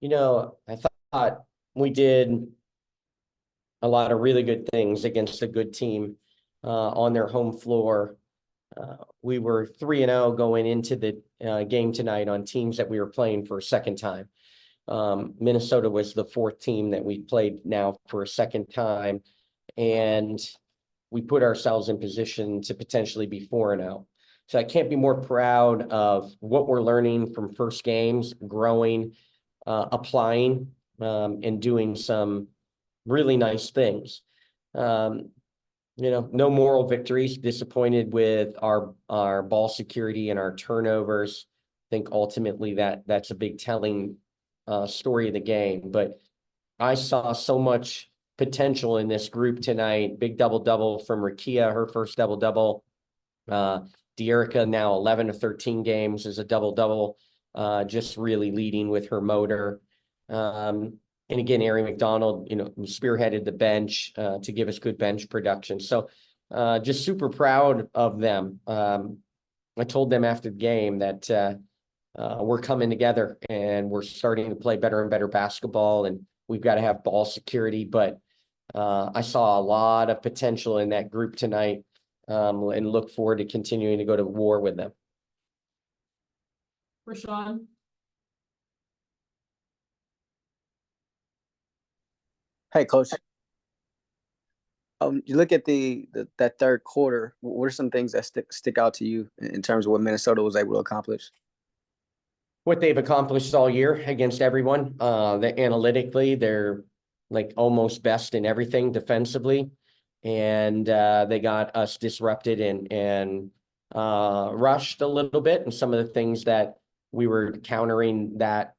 I thought we did a lot of really good things against a good team on their home floor. We were 3-0 going into the game tonight on teams that we were playing for a second time. Minnesota was the fourth team that we played now for a second time, and we put ourselves in position to potentially be 4-0. So I can't be more proud of what we're learning from first games, growing, applying, and doing some really nice things. No moral victories. Disappointed with our ball security and our turnovers. I think ultimately that's a big telling story of the game. But I saw so much potential in this group tonight. Big double-double from Rickea, her first double-double. De'Erica now 11 of 13 games is a double-double, just really leading with her motor. And again, Aari McDonald, spearheaded the bench to give us good bench production. So just super proud of them. I told them after the game that we're coming together and we're starting to play better and better basketball, and we've got to have ball security. But I saw a lot of potential in that group tonight, and look forward to continuing to go to war with them. Rashawn. Hey, Coach. You look at that third quarter. What are some things that stick out to you in terms of what Minnesota was able to accomplish? What they've accomplished all year against everyone. Analytically, they're like almost best in everything defensively, and they got us disrupted and rushed a little bit. And some of the things that we were countering that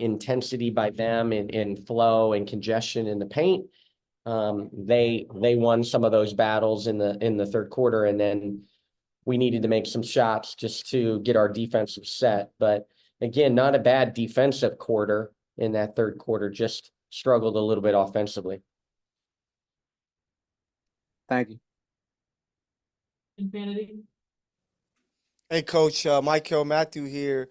intensity by them in flow and congestion in the paint. They won some of those battles in the third quarter, and then we needed to make some shots just to get our defensive set. But again, not a bad defensive quarter in that third quarter, just struggled a little bit offensively. Thank you. Infinity. Hey, Coach, Michael Matthew here.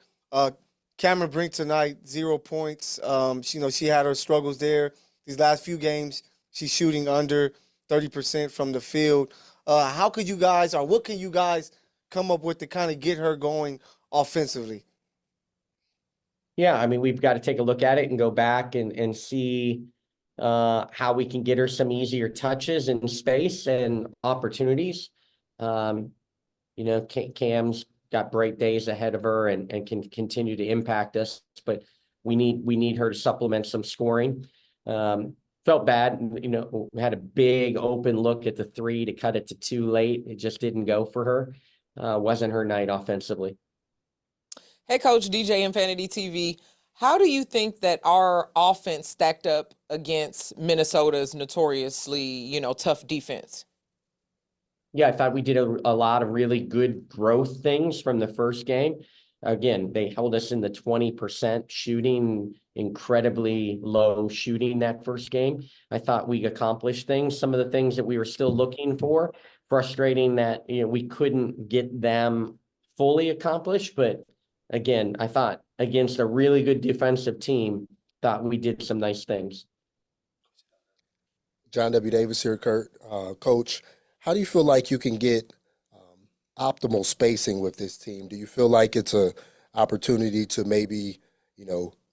Cameron Brink tonight, 0 points. She had her struggles there. These last few games, she's shooting under 30% from the field. How could you guys, or what can you guys come up with to kind of get her going offensively? Yeah, I mean, we've got to take a look at it and go back and see how we can get her some easier touches in space and opportunities. Cam's got great days ahead of her and can continue to impact us, but we need her to supplement some scoring. Felt bad, we had a big open look at the 3 to cut it to 2 late. It just didn't go for her. Wasn't her night offensively. Hey, Coach, DJ Infinity TV. How do you think that our offense stacked up against Minnesota's notoriously, tough defense? Yeah, I thought we did a lot of really good growth things from the first game. Again, they held us in the 20% shooting, incredibly low shooting that first game. I thought we accomplished things, some of the things that we were still looking for. Frustrating that we couldn't get them fully accomplished, but again, I thought against a really good defensive team, thought we did some nice things. John W. Davis here, Kurt. Coach, how do you feel like you can get optimal spacing with this team? Do you feel like it's a opportunity to maybe,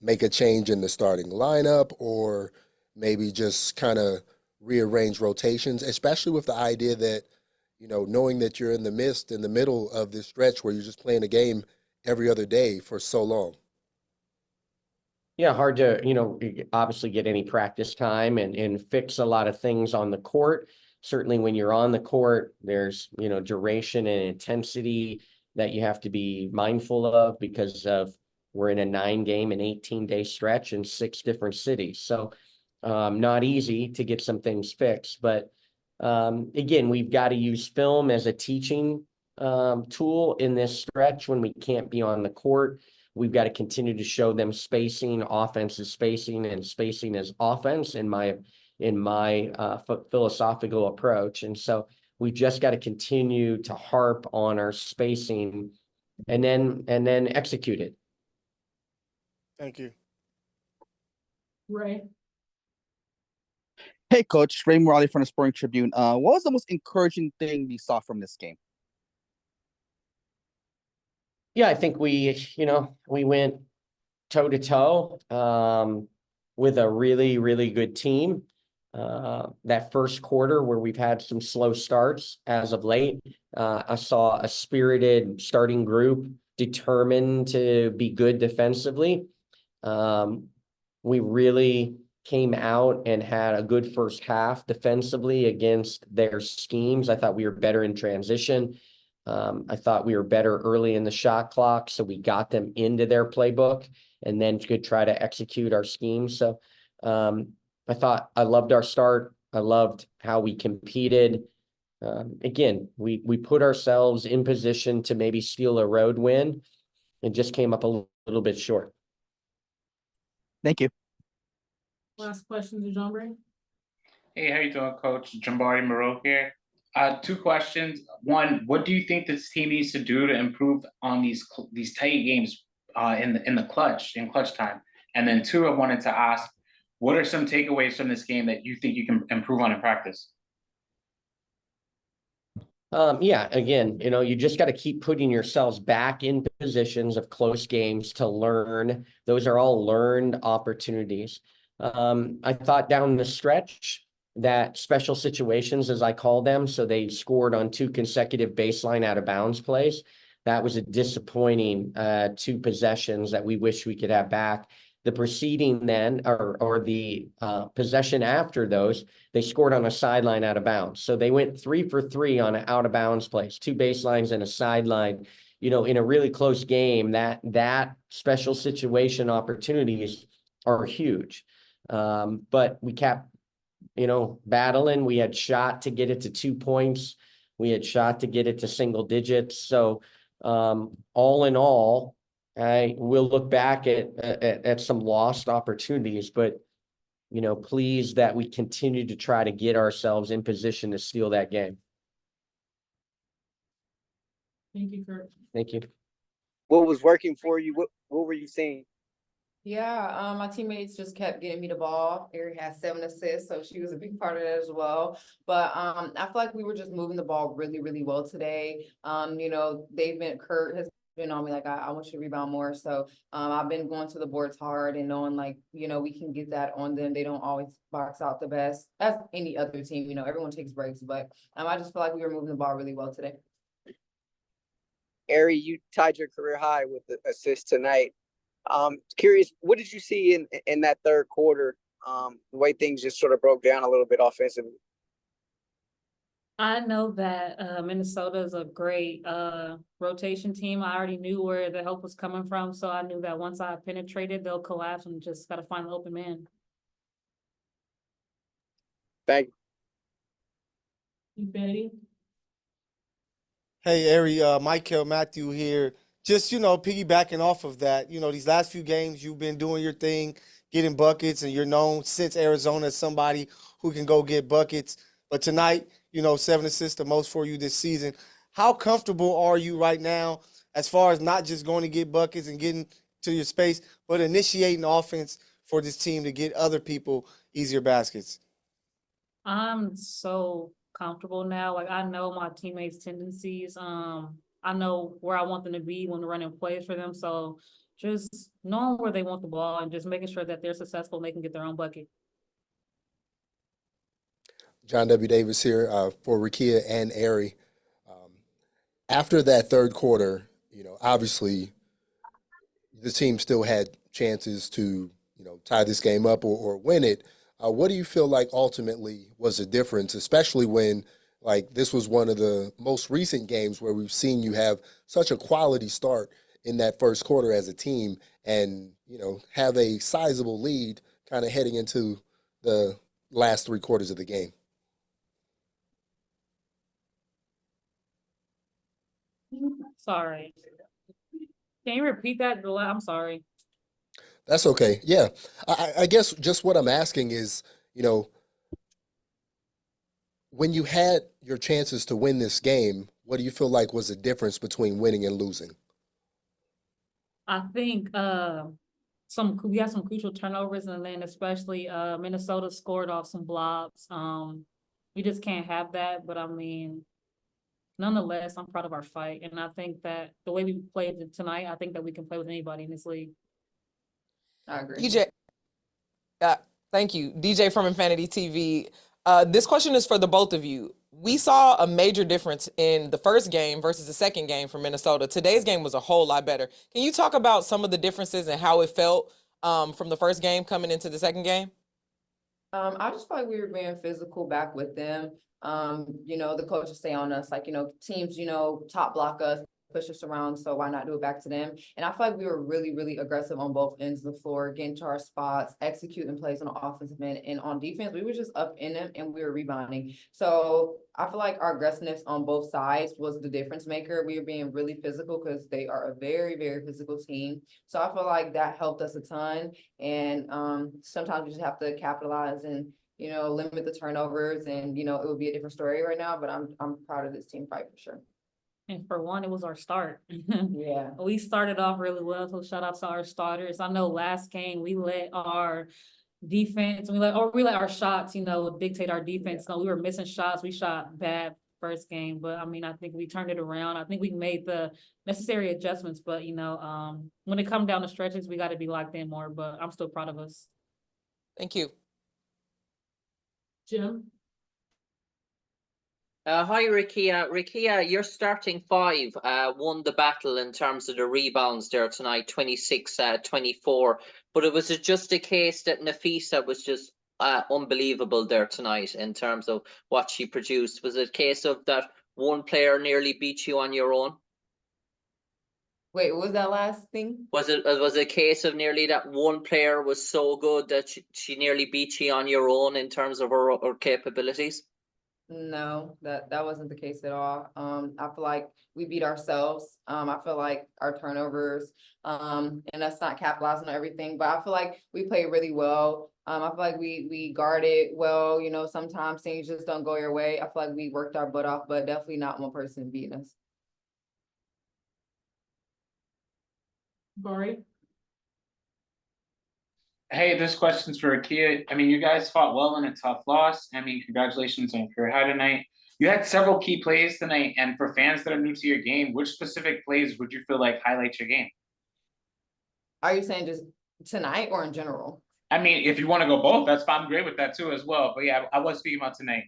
make a change in the starting lineup, or maybe just kind of rearrange rotations, especially with the idea that, knowing that you're in the middle of this stretch where you're just playing a game every other day for so long? Yeah, hard to, obviously get any practice time and fix a lot of things on the court. Certainly when you're on the court, there's, duration and intensity that you have to be mindful of because we're in a 9-game and 18-day stretch in 6 different cities. So not easy to get some things fixed. But again, we've got to use film as a teaching tool in this stretch when we can't be on the court. We've got to continue to show them spacing, offensive spacing, and spacing as offense in my philosophical approach. And so we've just got to continue to harp on our spacing and then execute it. Thank you. Ray. Hey, Coach. Ray Morley from the Sporting Tribune. What was the most encouraging thing you saw from this game? Yeah, I think we went toe to toe with a really, really good team. That first quarter where we've had some slow starts as of late, I saw a spirited starting group determined to be good defensively. We really came out and had a good first half defensively against their schemes. I thought we were better in transition. I thought we were better early in the shot clock, so we got them into their playbook and then could try to execute our scheme. So I thought I loved our start. I loved how we competed. Again, we put ourselves in position to maybe steal a road win and just came up a little bit short. Thank you. Last question to John Bray. Hey, how you doing, Coach? Jambari Moreau here. Two questions. One, what do you think this team needs to do to improve on these tight games in the clutch time? And then two, I wanted to ask, what are some takeaways from this game that you think you can improve on in practice? Yeah, again, you just got to keep putting yourselves back in positions of close games to learn. Those are all learned opportunities. I thought down the stretch that special situations, as I call them, so they scored on 2 consecutive baseline out of bounds plays. That was a disappointing 2 possessions that we wish we could have back. The preceding then, or the possession after those, they scored on a sideline out of bounds. So they went 3 for 3 on an out of bounds plays, 2 baselines and a sideline. In a really close game, that special situation opportunities are huge. But we kept, battling. We had shot to get it to 2 points. We had shot to get it to single digits. So all in all, we'll look back at some lost opportunities, but pleased that we continue to try to get ourselves in position to steal that game. Thank you, Curt. Thank you. What was working for you? What were you seeing? Yeah, my teammates just kept getting me the ball. Aari had 7 assists, so she was a big part of that as well. But I feel like we were just moving the ball really, really well today. Curt has been on me like, I want you to rebound more. So I've been going to the boards hard and knowing we can get that on them. They don't always box out the best as any other team. Everyone takes breaks, but I just feel like we were moving the ball really well today. Aari, you tied your career high with the assist tonight. Curious, what did you see in that third quarter? The way things just sort of broke down a little bit offensively. I know that Minnesota is a great rotation team. I already knew where the help was coming from, so I knew that once I penetrated, they'll collapse and just got to find the open man. Thank you. Betty. Hey, Aari, Michael Matthew here. Just, piggybacking off of that, these last few games, you've been doing your thing, getting buckets, and you're known since Arizona as somebody who can go get buckets. But tonight, 7 assists, the most for you this season. How comfortable are you right now as far as not just going to get buckets and getting to your space, but initiating offense for this team to get other people easier baskets? I'm so comfortable now. Like, I know my teammates' tendencies. I know where I want them to be when running plays for them. So just knowing where they want the ball and just making sure that they're successful and they can get their own bucket. John W. Davis here for Rickea and Aari. After that third quarter, obviously the team still had chances to, tie this game up or win it. What do you feel like ultimately was the difference, especially when this was one of the most recent games where we've seen you have such a quality start in that first quarter as a team and, have a sizable lead kind of heading into the last 3 quarters of the game? Sorry. Can you repeat that? I'm sorry. That's okay. Yeah. I guess just what I'm asking is, when you had your chances to win this game, what do you feel like was the difference between winning and losing? I think we had some crucial turnovers, and then especially Minnesota scored off some blocks. We just can't have that. But I mean, nonetheless, I'm proud of our fight, and I think that the way we played tonight, I think that we can play with anybody in this league. I agree. DJ, thank you, DJ from Infinity TV. This question is for the both of you. We saw a major difference in the first game versus the second game for Minnesota. Today's game was a whole lot better. Can you talk about some of the differences and how it felt from the first game coming into the second game? I just feel like we were being physical back with them. You know, the coaches stay on us, like, you know, teams, you know, top block us, push us around, so why not do it back to them? And I feel like we were really, really aggressive on both ends of the floor, getting to our spots, executing plays on the offensive end, and on defense, we were just up in them and we were rebounding. So I feel like our aggressiveness on both sides was the difference maker. We were being really physical because they are a very, very physical team. So I feel like that helped us a ton. And sometimes we just have to capitalize and, you know, limit the turnovers, and, you know, it would be a different story right now, but I'm proud of this team fight for sure. And for one, it was our start. Yeah. We started off really well, so shout out to our starters. I know last game we let our defense, we let our shots, you know, dictate our defense. So we were missing shots. We shot bad first game, but I mean, I think we turned it around. I think we made the necessary adjustments, but you know, when it comes down to stretches, we got to be locked in more, but I'm still proud of us. Thank you. Jim? Hi, Rickea. Rickea, your starting five won the battle in terms of the rebounds there tonight, 26-24. But it was just a case that Nafisa was just unbelievable there tonight in terms of what she produced. Was it a case of that one player nearly beat you on your own? Wait, what was that last thing? Was it a case of nearly that one player was so good that she nearly beat you on your own in terms of her capabilities? No, that wasn't the case at all. I feel like we beat ourselves. I feel like our turnovers, and us not capitalizing on everything, but I feel like we played really well. I feel like we guarded well. You know, sometimes things just don't go your way. I feel like we worked our butt off, but definitely not one person beating us. Bari? Hey, this question's for Rickea. I mean, you guys fought well in a tough loss. I mean, congratulations on your high tonight. You had several key plays tonight, and for fans that are new to your game, which specific plays would you feel like highlight your game? Are you saying just tonight or in general? I mean, if you want to go both, that's fine. I'm great with that too as well. But yeah, I was speaking about tonight.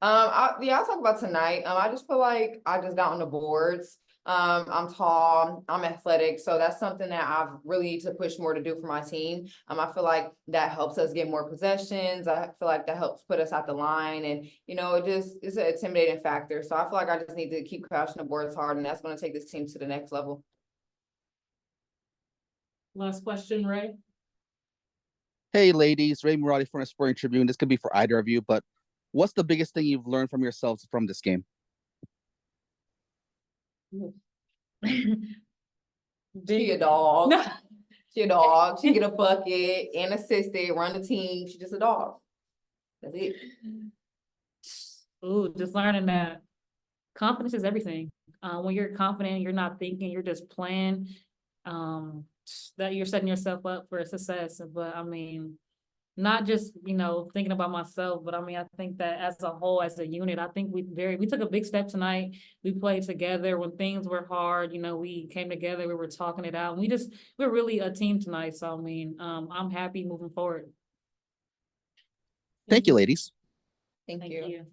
I'll talk about tonight. I just feel like I just got on the boards. I'm tall, I'm athletic, so that's something that I really need to push more to do for my team. I feel like that helps us get more possessions. I feel like that helps put us at the line, and you know, it's an intimidating factor. So I feel like I just need to keep crashing the boards hard, and that's going to take this team to the next level. Last question, Ray? Hey, ladies, Ray Murati from the Sporting Tribune. This could be for either of you, but what's the biggest thing you've learned from yourselves from this game? She a dog. She a dog. She get a bucket and assist it, run the team. She just a dog. That's it. Ooh, just learning that confidence is everything. When you're confident, you're not thinking, you're just playing, that you're setting yourself up for success. But I mean, not just, you know, thinking about myself, but I mean, I think that as a whole, as a unit, I think we took a big step tonight. We played together when things were hard, you know, we came together, we were talking it out. We're really a team tonight. So, I mean, I'm happy moving forward. Thank you, ladies. Thank you.